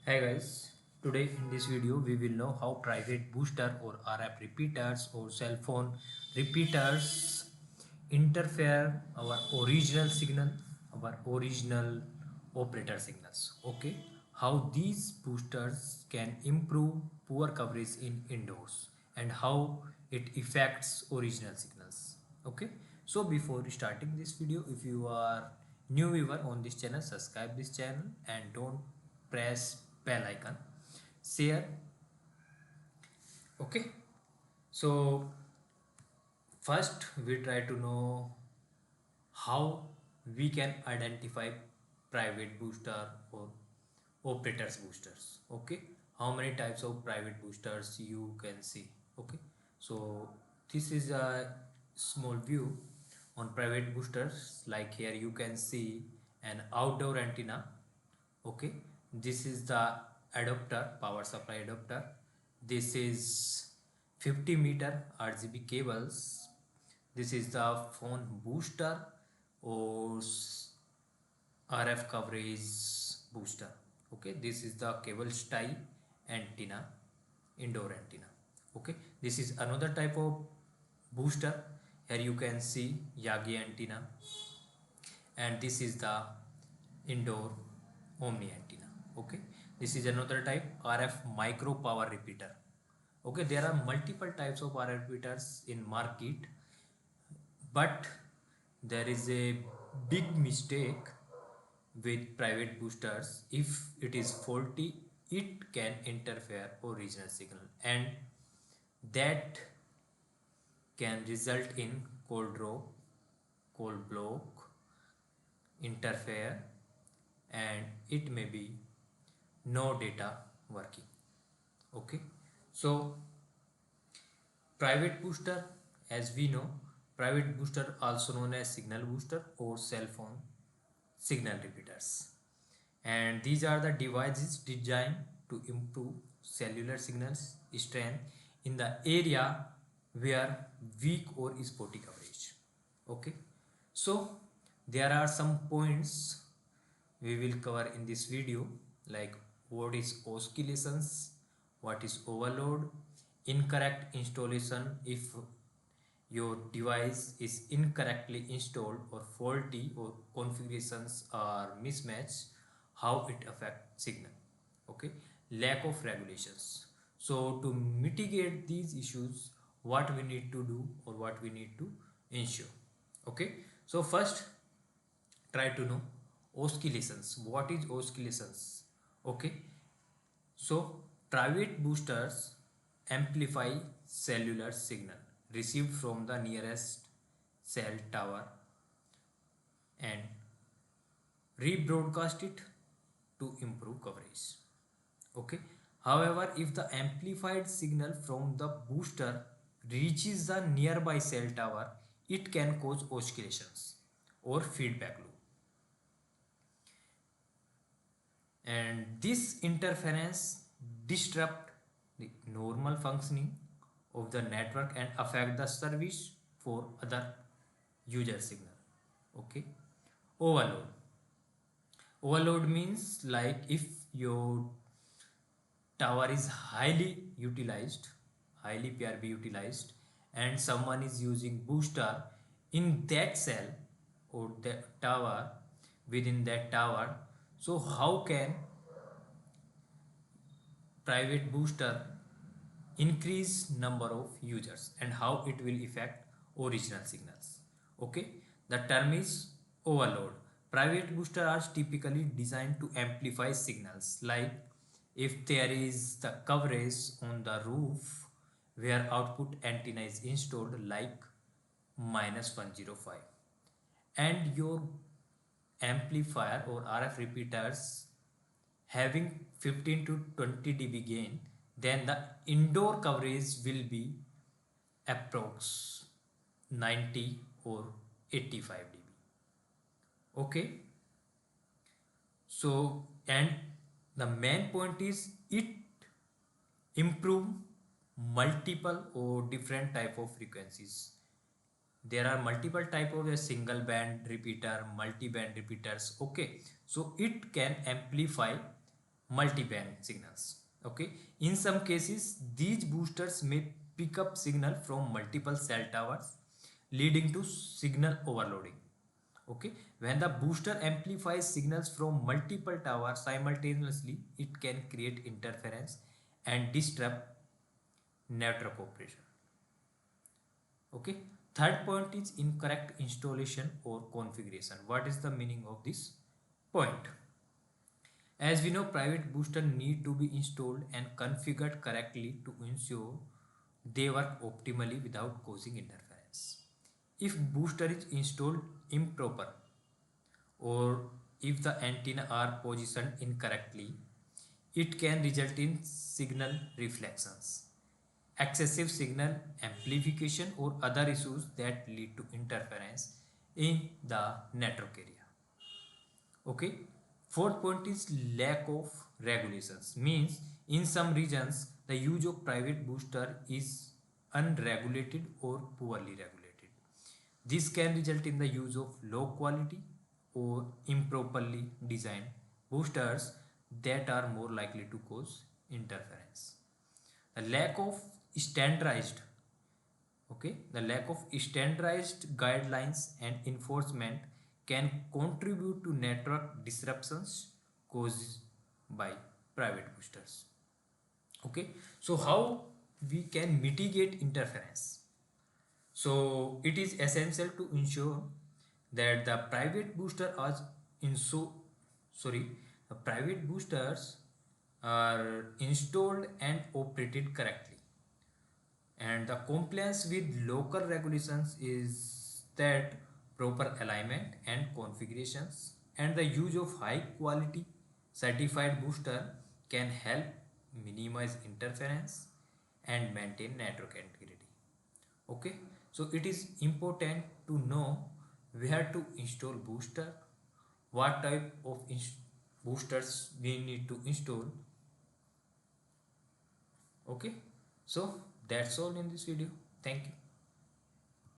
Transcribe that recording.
Hey guys, today in this video we will know how private booster or RF repeaters or cell phone repeaters interfere our original signal, our original operator signals. Okay, how these boosters can improve poor coverage in indoors and how it affects original signals. Okay, so before starting this video, if you are new viewer on this channel, subscribe this channel and don't press bell icon, share. Okay, so first we try to know how we can identify private booster or operators boosters. Okay, how many types of private boosters you can see. Okay, so this is a small view on private boosters. Like here you can see an outdoor antenna. Okay, this is the adapter, power supply adapter. This is 50-meter RGB cables. This is the phone booster or RF coverage booster. Okay, this is the cable style antenna, indoor antenna. Okay, this is another type of booster. Here you can see Yagi antenna, and this is the indoor omni antenna. Okay, this is another type, RF micro power repeater. Okay, there are multiple types of RF repeaters in market, but there is a big mistake with private boosters. If it is faulty, it can interfere original signal, and that can result in cold drop, cold block, interfere, and it may be no data working. Okay, so private booster, as we know, private booster also known as signal booster or cell phone signal repeaters, and these are the devices designed to improve cellular signals strength in the area where weak or spotty coverage. Okay, so there are some points we will cover in this video, like what is oscillations, what is overload, incorrect installation if your device is incorrectly installed or faulty or configurations are mismatched, how it affects signal. Okay, lack of regulations. So to mitigate these issues, what we need to do or what we need to ensure. Okay, so first try to know oscillations. What is oscillations? Okay, so private boosters amplify cellular signal received from the nearest cell tower and rebroadcast it to improve coverage. Okay, however, if the amplified signal from the booster reaches the nearby cell tower, it can cause oscillations or feedback loop, and this interference disrupt the normal functioning of the network and affect the service for other user signal. Okay, overload. Overload means like if your tower is highly PRB utilized, and someone is using booster in that cell or the tower, within that tower, so how can private booster increase number of users and how it will affect original signals. Okay, the term is overload. Private boosters are typically designed to amplify signals, like if there is the coverage on the roof where output antenna is installed, like -105, and your amplifier or RF repeaters having 15 to 20 dB gain, then the indoor coverage will be approx 90 or 85 dB. Okay, so and the main point is it improve multiple or different type of frequencies. There are multiple type of a single band repeater, multi band repeaters. Okay, so it can amplify multi-band signals. Okay, in some cases these boosters may pick up signal from multiple cell towers, leading to signal overloading. Okay, when the booster amplifies signals from multiple towers simultaneously, it can create interference and disrupt network operation. Okay, third point is incorrect installation or configuration. What is the meaning of this point? As we know, private booster need to be installed and configured correctly to ensure they work optimally without causing interference. If booster is installed improper, or if the antenna are positioned incorrectly, it can result in signal reflections, excessive signal amplification, or other issues that lead to interference in the network area. Okay, fourth point is lack of regulations, means in some regions the use of private booster is unregulated or poorly regulated. This can result in the use of low quality or improperly designed boosters that are more likely to cause interference. The lack of standardized the lack of standardized guidelines and enforcement can contribute to network disruptions caused by private boosters. Okay, so how we can mitigate interference? So it is essential to ensure that the private booster are in so sorry the private boosters are installed and operated correctly, and the compliance with local regulations is that proper alignment and configurations and the use of high quality certified booster can help minimize interference and maintain network integrity. Okay, so it is important to know where to install booster, what type of boosters we need to install. Okay, so that's all in this video. Thank you.